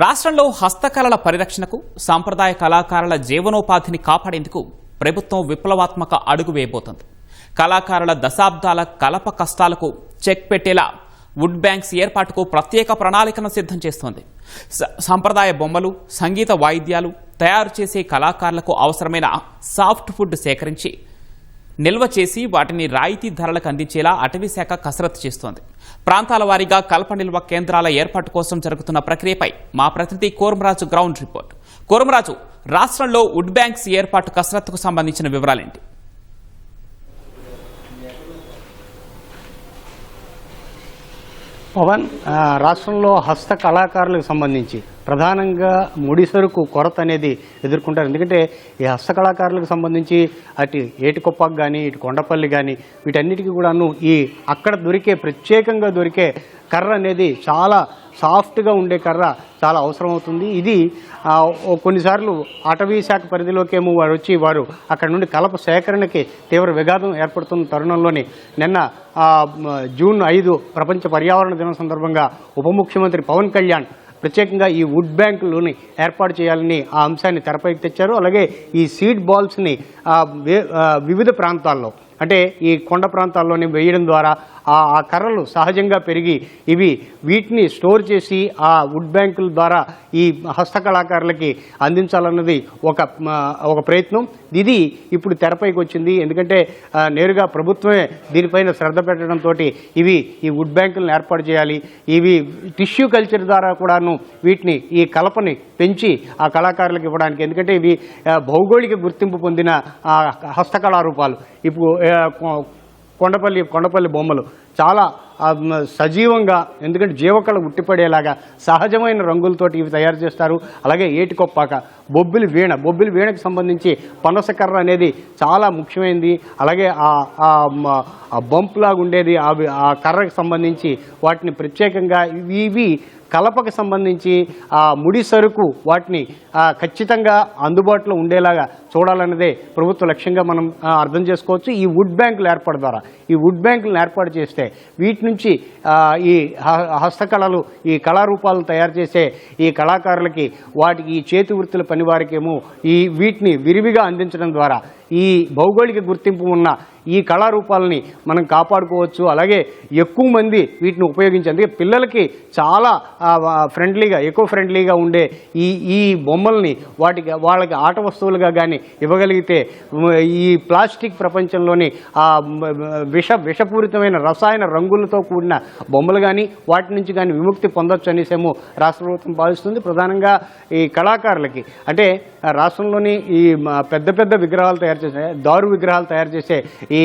రాష్ట్రంలో హస్తకళల పరిరక్షణకు సాంప్రదాయ కళాకారుల జీవనోపాధిని కాపాడేందుకు ప్రభుత్వం విప్లవాత్మక అడుగు వేయబోతోంది. కళాకారుల దశాబ్దాల కలప కష్టాలకు చెక్ పెట్టేలా వుడ్ బ్యాంక్స్ ఏర్పాటుకు ప్రత్యేక ప్రణాళికను సిద్ధం చేస్తోంది. సాంప్రదాయ బొమ్మలు, సంగీత వాయిద్యాలు తయారు చేసే కళాకారులకు అవసరమైన సాఫ్ట్ వుడ్ సేకరించి నిల్వ చేసి వాటిని రాయితీ ధరలకు అందించేలా అటవీశాఖ కసరత్తు చేస్తోంది. ప్రాంతాల వారీగా కలప నిల్వ కేంద్రాల ఏర్పాటు కోసం జరుగుతున్న ప్రక్రియపై మా ప్రతినిధి కోరమరాజు గ్రౌండ్ రిపోర్ట్. కోరమరాజు, రాష్ట్రంలో వుడ్ బ్యాంక్స్ ఏర్పాటు కసరత్తుకు సంబంధించిన వివరాలేంటి? పవన్, రాష్ట్రంలో హస్త కళాకారులకు సంబంధించి ప్రధానంగా ముడి సరుకు కొరత అనేది ఎదుర్కొంటారు. ఎందుకంటే ఈ హస్త కళాకారులకు సంబంధించి అటు ఏటికొప్పకు కానీ ఇటు కొండపల్లి కానీ వీటన్నిటికీ కూడాను ఈ అక్కడ ప్రత్యేకంగా దొరికే కర్ర అనేది చాలా సాఫ్ట్గా ఉండే కర్ర చాలా అవసరం అవుతుంది. ఇది కొన్నిసార్లు అటవీ శాఖ పరిధిలోకేమో వారు అక్కడ నుండి కలప సేకరణకి తీవ్ర విఘాతం ఏర్పడుతున్న తరుణంలోని నిన్న జూన్ 5 ప్రపంచ పర్యావరణ దినం సందర్భంగా ఉప ముఖ్యమంత్రి పవన్ కళ్యాణ్ ప్రత్యేకంగా ఈ వుడ్ బ్యాంకులని ఏర్పాటు చేయాలని ఆ అంశాన్ని తెరపైకి తెచ్చారు. అలాగే ఈ సీడ్ బాల్స్ని వివిధ ప్రాంతాల్లో, అంటే ఈ కొండ ప్రాంతాల్లోనే వేయడం ద్వారా ఆ కర్రలు సహజంగా పెరిగి వీటిని స్టోర్ చేసి ఆ వుడ్ బ్యాంకుల ద్వారా ఈ హస్తకళాకారులకి అందించాలన్నది ఒక ప్రయత్నం. ఇది ఇప్పుడు తెరపైకి వచ్చింది. ఎందుకంటే నేరుగా ప్రభుత్వమే దీనిపైన శ్రద్ధ పెట్టడంతో ఈ వుడ్ బ్యాంకులను ఏర్పాటు చేయాలి. టిష్యూ కల్చర్ ద్వారా కూడాను వీటిని ఈ కలపని పెంచి ఆ కళాకారులకు ఇవ్వడానికి, ఎందుకంటే ఇవి భౌగోళిక గుర్తింపు పొందిన హస్తకళారూపాలు. ఇప్పుడు కొండపల్లి బొమ్మలు చాలా సజీవంగా, ఎందుకంటే జీవకళ ఉట్టిపడేలాగా సహజమైన రంగులతోటి ఇవి తయారు చేస్తారు. అలాగే ఏటికొప్పాక, బొబ్బిలి వీణకి సంబంధించి పనసకర్ర అనేది చాలా ముఖ్యమైనది. అలాగే ఆ బంప్ లాగా ఉండేది ఆ కర్రకు సంబంధించి వాటిని ప్రత్యేకంగా ఇవి కలపకు సంబంధించి ఆ ముడి సరుకు వాటిని ఖచ్చితంగా అందుబాటులో ఉండేలాగా చూడాలన్నదే ప్రభుత్వ లక్ష్యంగా మనం అర్థం చేసుకోవచ్చు. ఈ వుడ్ బ్యాంకులు ఏర్పాటు ద్వారా ఈ వుడ్ బ్యాంకులను ఏర్పాటు చేస్తే వీటి నుంచి ఈ హస్తకళలు, ఈ కళారూపాలను తయారు చేసే ఈ కళాకారులకి, వాటికి ఈ చేతి వృత్తుల పని వారికేమో వీటిని విరివిగా అందించడం ద్వారా ఈ భౌగోళిక గుర్తింపు ఉన్న ఈ కళారూపాలని మనం కాపాడుకోవచ్చు. అలాగే ఎక్కువ మంది వీటిని ఉపయోగించేందుకు పిల్లలకి చాలా ఎకో ఫ్రెండ్లీగా ఉండే ఈ బొమ్మల్ని వాళ్ళకి ఆట వస్తువులుగా కానీ ఇవ్వగలిగితే ఈ ప్లాస్టిక్ ప్రపంచంలోని విషపూరితమైన రసాయన రంగులతో కూడిన బొమ్మలు కానీ వాటి నుంచి కానీ విముక్తి పొందొచ్చు అనేసేమో రాష్ట్ర ప్రభుత్వం భావిస్తుంది. ప్రధానంగా ఈ కళాకారులకి, అంటే రాష్ట్రంలోని ఈ పెద్ద విగ్రహాలు తయారు చేసే, దారు విగ్రహాలు తయారు చేసే ఈ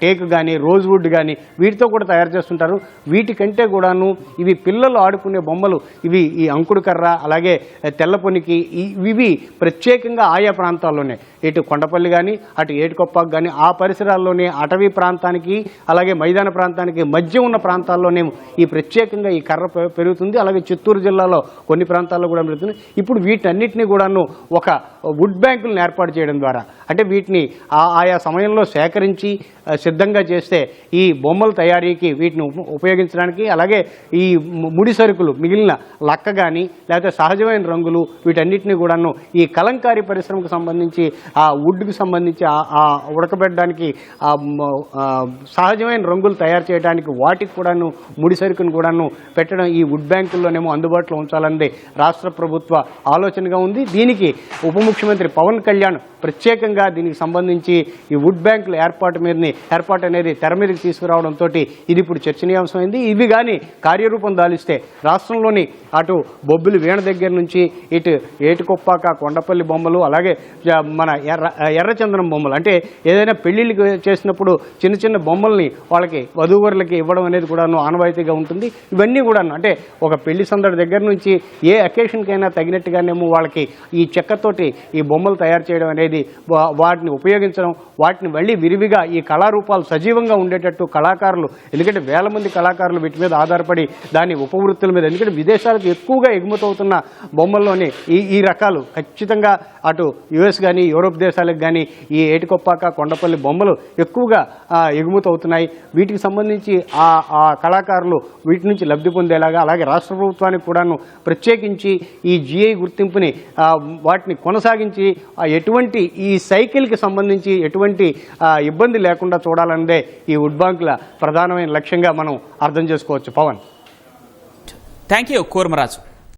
టేక్ కానీ రోజ్ వుడ్ కానీ వీటితో కూడా తయారు చేస్తుంటారు. వీటికంటే కూడాను ఇవి పిల్లలు ఆడుకునే బొమ్మలు, ఈ అంకుడు కర్ర, అలాగే తెల్లపొనికి, ఇవి ప్రత్యేకంగా ఆయా ప్రాంతాల్లోనే, ఇటు కొండపల్లి కానీ అటు ఏటికొప్పకు కానీ ఆ పరిసరాల్లోనే అటవీ ప్రాంతానికి అలాగే మైదాన ప్రాంతానికి మధ్య ఉన్న ప్రాంతాల్లోనే ఈ ప్రత్యేకంగా ఈ కర్ర పెరుగుతుంది. అలాగే చిత్తూరు జిల్లాలో కొన్ని ప్రాంతాల్లో కూడా పెరుగుతుంది. ఇప్పుడు వీటన్నిటినీ కూడాను ఒక వుడ్ బ్యాంకులను ఏర్పాటు చేయడం ద్వారా, అంటే వీటిని ఆయా సమయంలో సేకరించి సిద్ధంగా చేస్తే ఈ బొమ్మల తయారీకి వీటిని ఉపయోగించడానికి, అలాగే ఈ ముడి సరుకులు మిగిలిన లక్క కానీ లేకపోతే సహజమైన రంగులు వీటన్నిటినీ కూడాను ఈ కలంకారీ పరిశ్రమకు సంబంధించి ఆ వుడ్కి సంబంధించి ఉడకబెట్టడానికి సహజమైన రంగులు తయారు చేయడానికి వాటికి కూడాను ముడి సరుకును కూడాను పెట్టడం ఈ వుడ్ బ్యాంకుల్లోనేమో అందుబాటులో ఉంచాలన్నది రాష్ట్ర ప్రభుత్వ ఆలోచనగా ఉంది. దీనికి ఉప ముఖ్యమంత్రి పవన్ కళ్యాణ్ ప్రత్యేకంగా దీనికి సంబంధించి ఈ వుడ్ బ్యాంకుల ఏర్పాటు అనేది తెర మీదకి తీసుకురావడంతో ఇది ఇప్పుడు చర్చనీయాంశమైంది. ఇవి కానీ కార్యరూపం దాలిస్తే రాష్ట్రంలోని అటు బొబ్బిలి వీణ దగ్గర నుంచి ఇటు ఏటికొప్పాక, కొండపల్లి బొమ్మలు, అలాగే మన ఎర్రచందనం బొమ్మలు, అంటే ఏదైనా పెళ్లిళ్ళు చేసినప్పుడు చిన్న బొమ్మల్ని వాళ్ళకి వధూవరులకి ఇవ్వడం అనేది కూడాను ఆనవాయితీగా ఉంటుంది. ఇవన్నీ కూడాను, అంటే ఒక పెళ్లి సందడి దగ్గర నుంచి ఏ అకేషన్కైనా తగినట్టుగానేమో వాళ్ళకి ఈ చెక్కతోటి ఈ బొమ్మలు తయారు చేయడం అనేది, వాటిని ఉపయోగించడం, వాటిని మళ్ళీ విరివిగా ఈ కళారూపాలు సజీవంగా ఉండేటట్టు కళాకారులు, ఎందుకంటే వేల మంది కళాకారులు వీటి మీద ఆధారపడి దాని ఉపవృత్తుల మీద, ఎందుకంటే విదేశాలకు రాష్ట్రాలకు ఎక్కువగా ఎగుమతి అవుతున్న బొమ్మల్లోని ఈ రకాలు ఖచ్చితంగా అటు యుఎస్ కానీ యూరోప్ దేశాలకు కానీ ఈ ఏటికొప్పాక కొండపల్లి బొమ్మలు ఎక్కువగా ఎగుమతి అవుతున్నాయి. వీటికి సంబంధించి ఆ కళాకారులు వీటి నుంచి లబ్ధి పొందేలాగా, అలాగే రాష్ట్ర ప్రభుత్వానికి కూడాను ప్రత్యేకించి ఈ జిఐ గుర్తింపుని వాటిని కొనసాగించి ఎటువంటి ఈ సైకిల్కి సంబంధించి ఎటువంటి ఇబ్బంది లేకుండా చూడాలన్నదే ఈ వుడ్ బ్యాంకుల ప్రధానమైన లక్ష్యంగా మనం అర్థం చేసుకోవచ్చు. పవన్. Thank you Kurmaraju.